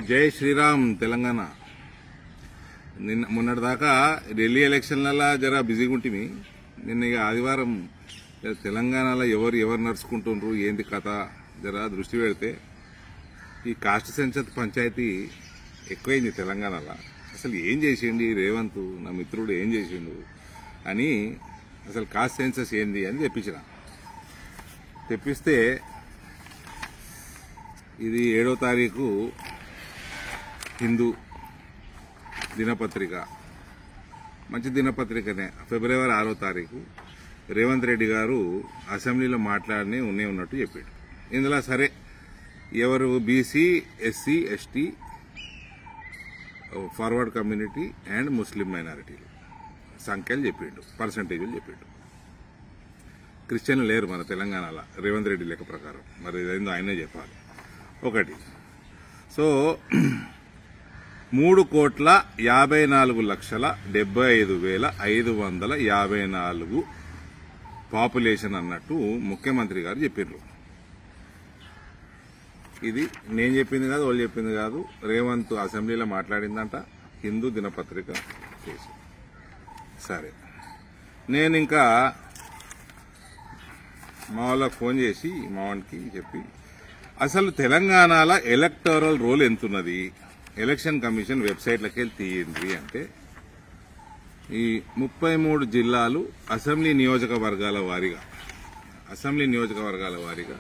జై శ్రీరామ్ తెలంగాణ. నిన్న మొన్నటిదాకా ఢిల్లీ ఎలక్షన్లలో జర బిజీగా ఉంటుంది. నిన్న ఇక ఆదివారం తెలంగాణలో ఎవరు నడుచుకుంటుండ్రు ఏంది కథ జర దృష్టి పెడితే ఈ కాస్ట్ సెన్సస్ పంచాయతీ ఎక్కువైంది తెలంగాణలో. అసలు ఏం చేసిండు ఈ రేవంత్ నా మిత్రుడు ఏం చేసిండు అని అసలు కాస్ట్ సెన్సస్ ఏంది అని తెప్పిస్తే ఇది 7వ తారీఖు హిందూ దినపత్రిక, మంచి దినపత్రికనే. ఫిబ్రవరి 6వ తారీఖు రేవంత్ రెడ్డి గారు అసెంబ్లీలో మాట్లాడినే ఉన్నట్టు చెప్పాడు. ఇందులో సరే ఎవరు BC, SC, ST, forward community and Muslim మైనారిటీలు సంఖ్యలు చెప్పిండు, పర్సంటేజీలు చెప్పిండు. క్రిస్టియన్లు లేరు మన తెలంగాణలో రేవంత్ రెడ్డి లెక్క ప్రకారం. మరి ఇదేందో ఆయనే చెప్పాలి. ఒకటి, సో 3,54,75,554 పాపులేషన్ అన్నట్టు ముఖ్యమంత్రి గారు చెప్పారు. ఇది నేను చెప్పింది కాదు, వాళ్ళు చెప్పింది కాదు, రేవంత్ అసెంబ్లీలో మాట్లాడిందంట, హిందూ దినపత్రిక చేసి. సరే, నేను ఇంకా మా వాళ్ళకి ఫోన్ చేసి మా వానికి చెప్పి అసలు తెలంగాణలో ఎలక్టోరల్ రోల్ ఎంతున్నది ఎలక్షన్ కమిషన్ వెబ్సైట్లకి వెళ్ళి తీయండి అంటే ఈ 33 జిల్లాలు అసెంబ్లీ నియోజకవర్గాల వారీగా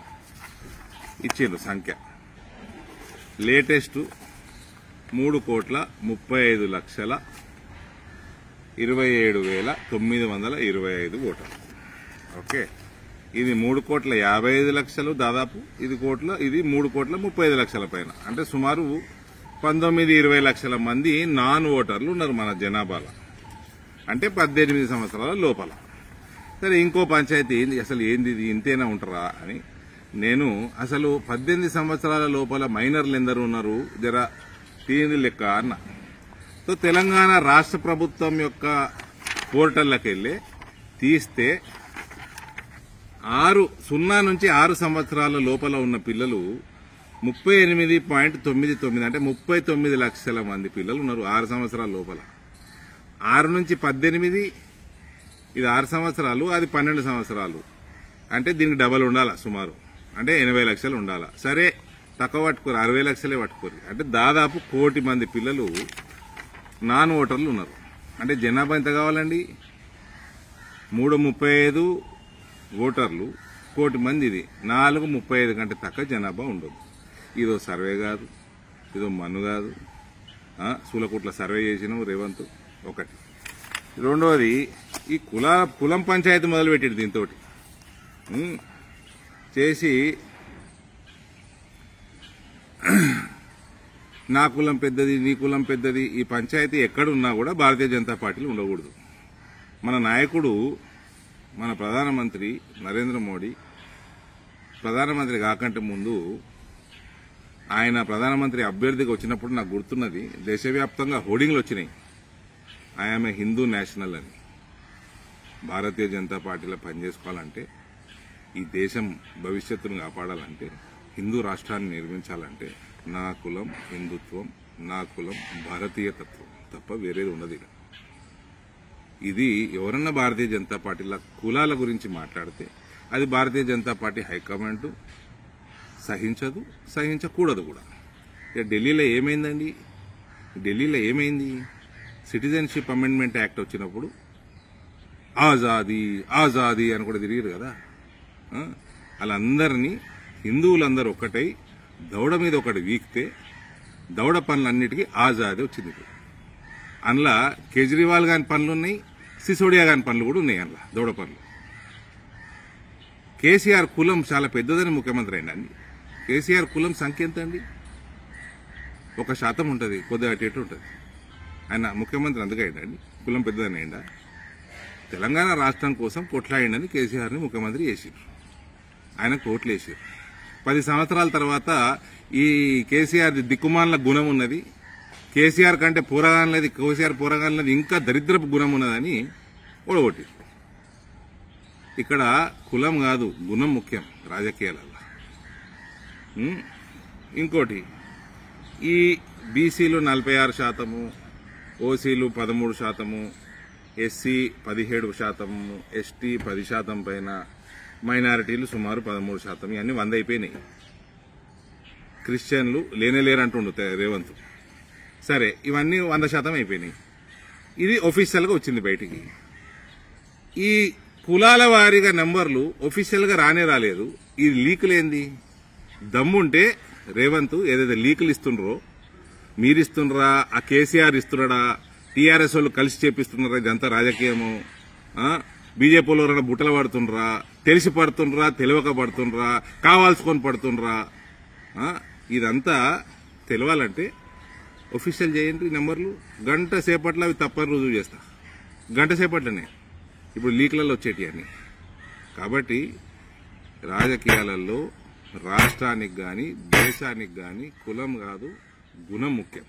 ఇచ్చిండ్రు సంఖ్య. లేటెస్ట్ 3,27,27,925 ఓటర్లు. ఓకే, ఇది 3,55,00,000 దాదాపు, ఇది 3,35,00,000 పైన, అంటే సుమారు 19-20 లక్షల మంది నాన్ ఓటర్లు ఉన్నారు మన జనాభాలో, అంటే 18 సంవత్సరాల లోపల. సరే, ఇంకో పంచాయతీ ఏంది అసలు ఏంది ఇంతేనా ఉంటారా అని నేను అసలు 18 సంవత్సరాల లోపల మైనర్లు ఎందరు ఉన్నారు జర తీయండి లెక్క అన్న. సో తెలంగాణ రాష్ట్ర ప్రభుత్వం యొక్క పోర్టల్లోకి వెళ్ళి తీస్తే 0 నుంచి 6 సంవత్సరాల లోపల ఉన్న పిల్లలు 38.99, అంటే 39 లక్షల మంది పిల్లలు ఉన్నారు 6 సంవత్సరాల లోపల. 6 నుంచి 18 ఇది 6 సంవత్సరాలు, అది 12 సంవత్సరాలు, అంటే దీనికి డబల్ ఉండాలా సుమారు, అంటే 80 లక్షలు ఉండాలా. సరే, తక్కువ పట్టుకోరు, 60 లక్షలే పట్టుకోరు, అంటే దాదాపు 1 కోటి మంది పిల్లలు నాన్ ఓటర్లు ఉన్నారు. అంటే జనాభా ఎంత కావాలండి? 335 ఓటర్లు 1 కోటి మంది. ఇది 435 కంటే తక్కువ జనాభా ఉండదు. ఇదో సర్వే కాదు, ఇదో మన్ను కాదు, సూలకుట్ల సర్వే చేసినాం రేవంత్. ఒకటి. రెండోది, ఈ కులం పంచాయతీ మొదలుపెట్టాడు దీంతో చేసి, నా కులం పెద్దది, నీ కులం పెద్దది. ఈ పంచాయతీ ఎక్కడున్నా కూడా భారతీయ జనతా పార్టీలో ఉండకూడదు. మన నాయకుడు, మన ప్రధానమంత్రి నరేంద్ర మోడీ ప్రధానమంత్రి కాకంటే ముందు ఆయన ప్రధానమంత్రి అభ్యర్థిగా వచ్చినప్పుడు నాకు గుర్తున్నది, దేశవ్యాప్తంగా హోర్డింగ్లు వచ్చినాయి, ఆమె హిందూ నేషనల్ అని. భారతీయ జనతా పార్టీలో పనిచేసుకోవాలంటే, ఈ దేశం భవిష్యత్తును కాపాడాలంటే, హిందూ రాష్ట్రాన్ని నిర్మించాలంటే నా కులం హిందుత్వం, నా కులం భారతీయ తత్వం తప్ప వేరేది ఉండదు. ఇది ఎవరన్నా భారతీయ జనతా పార్టీల కులాల గురించి మాట్లాడితే అది భారతీయ జనతా పార్టీ హైకమాండ్ సహించదు, సహించకూడదు కూడా. ఇక ఢిల్లీలో ఏమైంది? సిటిజన్షిప్ అమెండ్మెంట్ యాక్ట్ వచ్చినప్పుడు ఆజాదీ ఆజాదీ అని కూడా తిరిగారు కదా. వాళ్ళందరినీ హిందువులందరూ ఒక్కటై దౌడ మీద ఒకటి వీక్తే దౌడ పనులన్నిటికీ ఆజాదీ వచ్చింది. అందులో కేజ్రీవాల్ గాని పనులు ఉన్నాయి, సిసోడియా గాని పనులు కూడా ఉన్నాయి. అందులో దౌడ పనులు. కేసీఆర్ కులం చాలా పెద్దదని ముఖ్యమంత్రి అయిందండి. కేసీఆర్ కులం సంఖ్య ఎంత అండి? 1% ఉంటుంది, కొద్దిగా అటు ఇటు ఉంటుంది. ఆయన ముఖ్యమంత్రి అందుకే అయిందండి, కులం పెద్దదని అయిందా? తెలంగాణ రాష్ట్రం కోసం కొట్లాడిండని కేసీఆర్ని ముఖ్యమంత్రి చేసారు, ఆయన కోట్లు వేసారు. 10 సంవత్సరాల తర్వాత ఈ కేసీఆర్ దిక్కుమాల గుణం ఉన్నది, కేసీఆర్ కంటే కేసీఆర్ పోరగాన్లది ఇంకా దరిద్రపు గుణం ఉన్నదని ఓడగొట్టి. ఇక్కడ కులం కాదు, గుణం ముఖ్యం రాజకీయాలలో. ఇంకోటి, ఈ బీసీలు 46%, ఓసీలు 13%, ఎస్సీ 17%, ఎస్టీ 10% పైన, మైనారిటీలు సుమారు 13%. ఇవన్నీ 100 అయిపోయినాయి. క్రిస్టియన్లు లేనేలేరంటుండు రేవంత్. సరే, ఇవన్నీ 100% అయిపోయినాయి. ఇది ఒఫీషియల్గా వచ్చింది బయటికి. ఈ కులాల వారీగా నెంబర్లు ఒఫీషియల్గా రాలేదు. ఈ లీకులేంది? దమ్ముంటే రేవంత్ ఏదైతే లీకులు ఇస్తుండ్రో, మీరిస్తుండ్రా, ఆ కేసీఆర్ ఇస్తున్నాడా, టీఆర్ఎస్ వాళ్ళు కలిసి చేపిస్తున్నారా, ఇదంతా రాజకీయము, బీజేపీలో ఎవరైనా బుట్టలు పడుతుండ్రా, తెలిసి పడుతుండ్రా, తెలియక పడుతుండ్రా, కావాల్సుకొని పడుతుండ్రా, ఇదంతా తెలవాలంటే ఒఫీషియల్ చేయండి నెంబర్లు. గంట సేపట్లో అవి తప్పని రుజువు చేస్తా. గంట సేపట్లోనే ఇప్పుడు లీక్లలో వచ్చేటి అన్ని. కాబట్టి రాజకీయాలలో రాష్ట్రానికి గాని దేశానికి గాని కులం కాదు, గుణం ముఖ్యం.